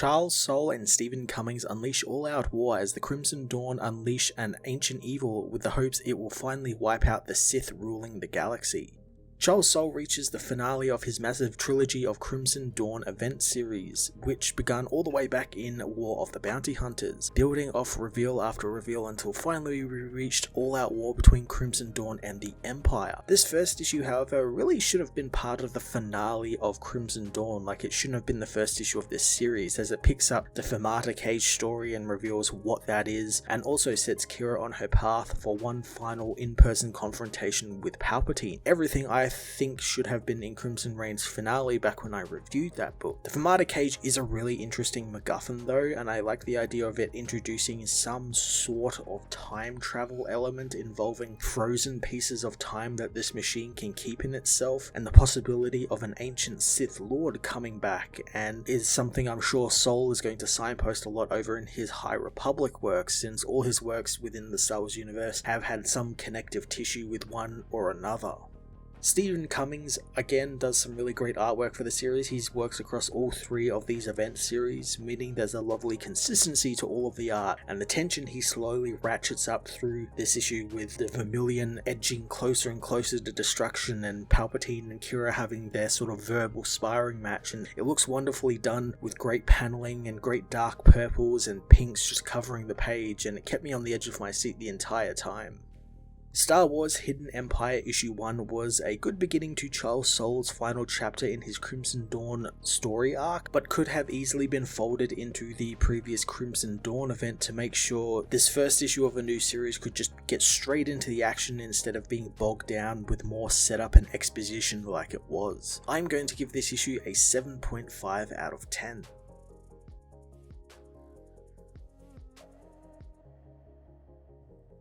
Charles Soule and Stephen Cummings unleash all-out war as the Crimson Dawn unleash an ancient evil with the hopes it will finally wipe out the Sith ruling the galaxy. Charles Soule reaches the finale of his massive trilogy of Crimson Dawn event series, which began all the way back in War of the Bounty Hunters, building off reveal after reveal until finally we reached all-out war between Crimson Dawn and the Empire. This first issue, however, really should have been part of the finale of Crimson Dawn, like it shouldn't have been the first issue of this series, as it picks up the Fermata Cage story and reveals what that is, and also sets Kira on her path for one final in-person confrontation with Palpatine. Everything I think should have been in Crimson Reign's finale back when I reviewed that book. The Fermata Cage is a really interesting MacGuffin though, and I like the idea of it introducing some sort of time travel element involving frozen pieces of time that this machine can keep in itself, and the possibility of an ancient Sith Lord coming back, and is something I'm sure Soule is going to signpost a lot over in his High Republic works, since all his works within the Star Wars universe have had some connective tissue with one or another. Stephen Cummings again does some really great artwork for the series. He works across all three of these event series, meaning there's a lovely consistency to all of the art, and the tension he slowly ratchets up through this issue with the Vermilion edging closer and closer to destruction, and Palpatine and Kira having their sort of verbal sparring match, and it looks wonderfully done with great paneling and great dark purples and pinks just covering the page, and it kept me on the edge of my seat the entire time. Star Wars Hidden Empire Issue 1 was a good beginning to Charles Soule's final chapter in his Crimson Dawn story arc, but could have easily been folded into the previous Crimson Dawn event to make sure this first issue of a new series could just get straight into the action instead of being bogged down with more setup and exposition like it was. I'm going to give this issue a 7.5 out of 10.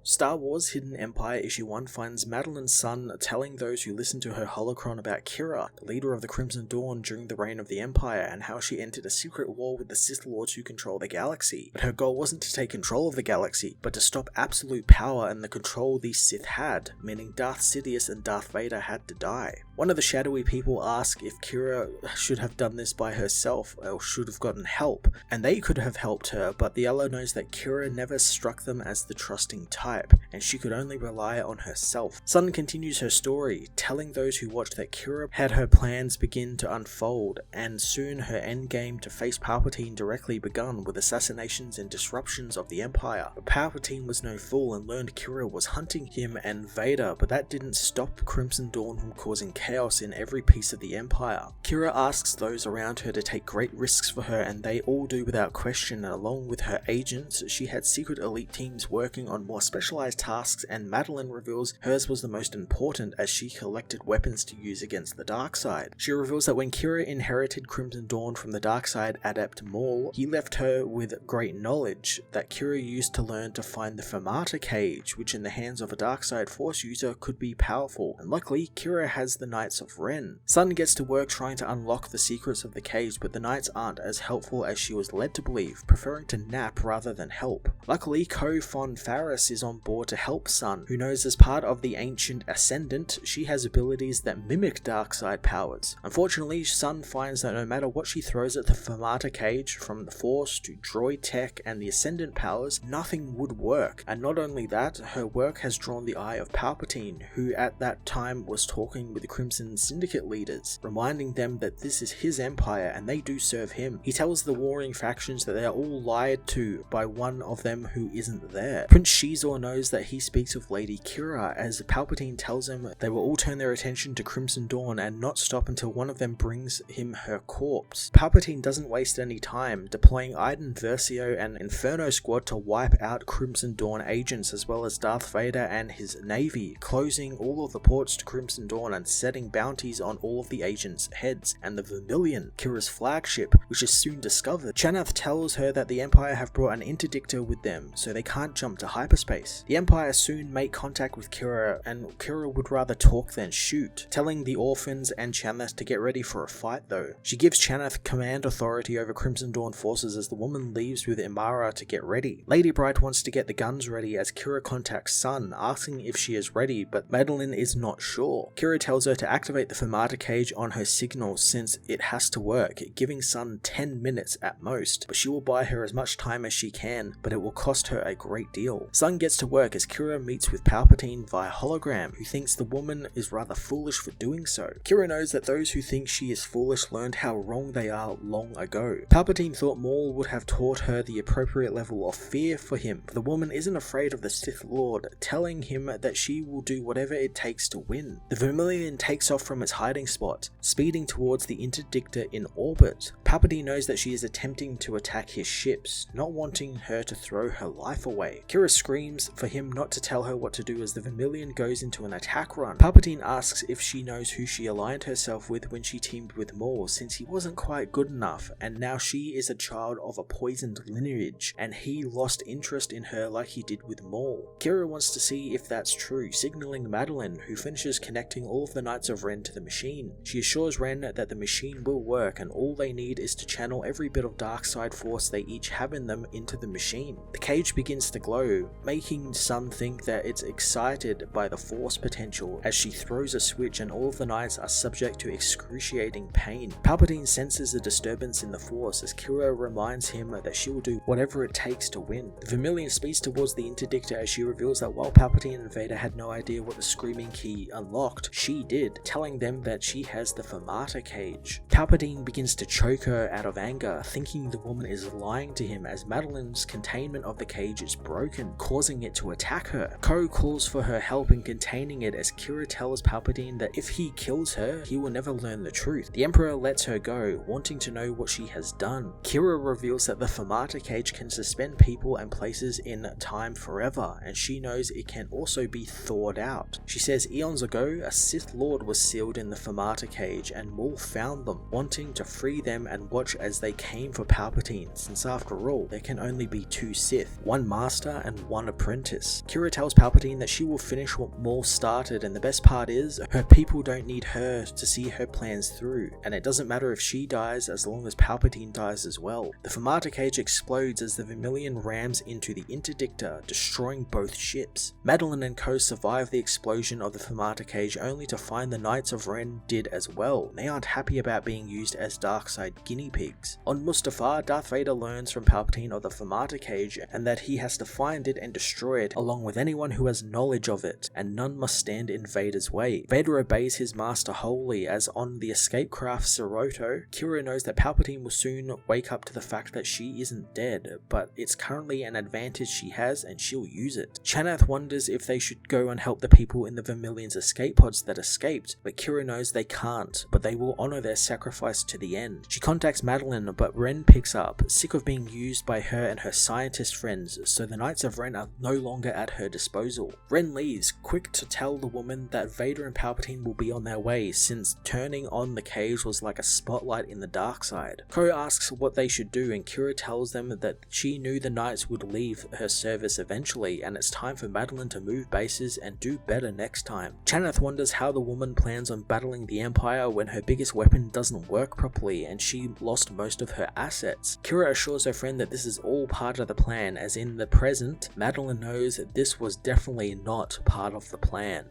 Star Wars Hidden Empire Issue 1 finds Madeline's son telling those who listen to her holocron about Kira, the leader of the Crimson Dawn during the reign of the Empire, and how she entered a secret war with the Sith Lords who control the galaxy. But her goal wasn't to take control of the galaxy, but to stop absolute power and the control these Sith had, meaning Darth Sidious and Darth Vader had to die. One of the shadowy people ask if Kira should have done this by herself or should have gotten help, and they could have helped her, but the Yellow knows that Kira never struck them as the trusting type, and she could only rely on herself. Sun continues her story, telling those who watched that Kira had her plans begin to unfold, and soon her endgame to face Palpatine directly begun with assassinations and disruptions of the Empire. But Palpatine was no fool and learned Kira was hunting him and Vader, but that didn't stop Crimson Dawn from causing chaos in every piece of the Empire. Kira asks those around her to take great risks for her, and they all do without question, and along with her agents, she had secret elite teams working on more specialized tasks, and Madeline reveals hers was the most important as she collected weapons to use against the dark side. She reveals that when Kira inherited Crimson Dawn from the dark side adept Maul, he left her with great knowledge that Kira used to learn to find the Fermata Cage, which in the hands of a dark side force user could be powerful, and luckily Kira has the Knights of Ren. Sun gets to work trying to unlock the secrets of the cage, but the Knights aren't as helpful as she was led to believe, preferring to nap rather than help. Luckily, Ko Fon Faris is on board to help Sun, who knows as part of the ancient Ascendant, she has abilities that mimic dark side powers. Unfortunately, Sun finds that no matter what she throws at the Fermata Cage, from the Force to droid tech and the Ascendant powers, nothing would work. And not only that, her work has drawn the eye of Palpatine, who at that time was talking with the Crimson Syndicate leaders, reminding them that this is his empire and they do serve him. He tells the warring factions that they are all lied to by one of them who isn't there. Prince Shizor knows that he speaks of Lady Kira, as Palpatine tells him they will all turn their attention to Crimson Dawn and not stop until one of them brings him her corpse. Palpatine doesn't waste any time, deploying Iden Versio and Inferno Squad to wipe out Crimson Dawn agents as well as Darth Vader and his navy, closing all of the ports to Crimson Dawn and setting bounties on all of the agents' heads, and the Vermilion, Kira's flagship, which is soon discovered. Chanath tells her that the Empire have brought an interdictor with them, so they can't jump to hyperspace. peace. The Empire soon make contact with Kira, and Kira would rather talk than shoot, telling the orphans and Chanath to get ready for a fight though. She gives Chanath command authority over Crimson Dawn forces as the woman leaves with Imara to get ready. Lady Bright wants to get the guns ready as Kira contacts Sun, asking if she is ready, but Madeline is not sure. Kira tells her to activate the Fermata cage on her signal since it has to work, giving Sun 10 minutes at most, but she will buy her as much time as she can, but it will cost her a great deal. Sun gets to work as Kira meets with Palpatine via hologram, who thinks the woman is rather foolish for doing so. Kira knows that those who think she is foolish learned how wrong they are long ago. Palpatine thought Maul would have taught her the appropriate level of fear for him, but the woman isn't afraid of the Sith Lord, telling him that she will do whatever it takes to win. The Vermilion takes off from its hiding spot, speeding towards the interdictor in orbit. Palpatine knows that she is attempting to attack his ships, not wanting her to throw her life away. Kira screams for him not to tell her what to do as the Vermilion goes into an attack run. Palpatine asks if she knows who she aligned herself with when she teamed with Maul, since he wasn't quite good enough, and now she is a child of a poisoned lineage, and he lost interest in her like he did with Maul. Kira wants to see if that's true, signaling Madeline, who finishes connecting all of the Knights of Ren to the machine. She assures Ren that the machine will work, and all they need is to channel every bit of dark side force they each have in them into the machine. The cage begins to glow, making Sun think that it's excited by the force potential as she throws a switch and all of the Knights are subject to excruciating pain. Palpatine senses a disturbance in the force as Kira reminds him that she will do whatever it takes to win. The Vermilion speeds towards the interdictor as she reveals that while Palpatine and Vader had no idea what the screaming key unlocked, she did, telling them that she has the Fermata cage. Palpatine begins to choke her out of anger, thinking the woman is lying to him as Madeline's containment of the cage is broken, causing it to attack her. Ko calls for her help in containing it as Kira tells Palpatine that if he kills her, he will never learn the truth. The Emperor lets her go, wanting to know what she has done. Kira reveals that the Fermata cage can suspend people and places in time forever, and she knows it can also be thawed out. She says eons ago, a Sith Lord was sealed in the Fermata cage and Maul found them, wanting to free them and watch as they came for Palpatine, since after all, there can only be two Sith, one master and one apprentice. Kira tells Palpatine that she will finish what Maul started, and the best part is, her people don't need her to see her plans through, and it doesn't matter if she dies as long as Palpatine dies as well. The Fermata cage explodes as the Vermilion rams into the interdictor, destroying both ships. Madeline and Co survive the explosion of the Fermata cage only to find the Knights of Ren did as well. They aren't happy about being used as darkside guinea pigs. On Mustafar, Darth Vader learns from Palpatine of the Fermata cage and that he has to find it and destroy it along with anyone who has knowledge of it, and none must stand in Vader's way. Vader obeys his master wholly as on the escape craft Ceroto, Kira knows that Palpatine will soon wake up to the fact that she isn't dead, but it's currently an advantage she has and she'll use it. Chanath wonders if they should go and help the people in the Vermilion's escape pods that escaped, but Kira knows they can't, but they will honor their sacrifice to the end. She contacts Madeline, but Ren picks up, sick of being used by her and her scientist friends, so the Knights of Ren are no longer at her disposal. Ren leaves, quick to tell the woman that Vader and Palpatine will be on their way, since turning on the cage was like a spotlight in the dark side. Ko asks what they should do, and Kira tells them that she knew the Knights would leave her service eventually, and it's time for Madeline to move bases and do better next time. Chanath wonders how the woman plans on battling the Empire when her biggest weapon doesn't work properly and she lost most of her assets. Kira assures her friend that this is all part of the plan, as in the present, Madeline knows that this was definitely not part of the plan.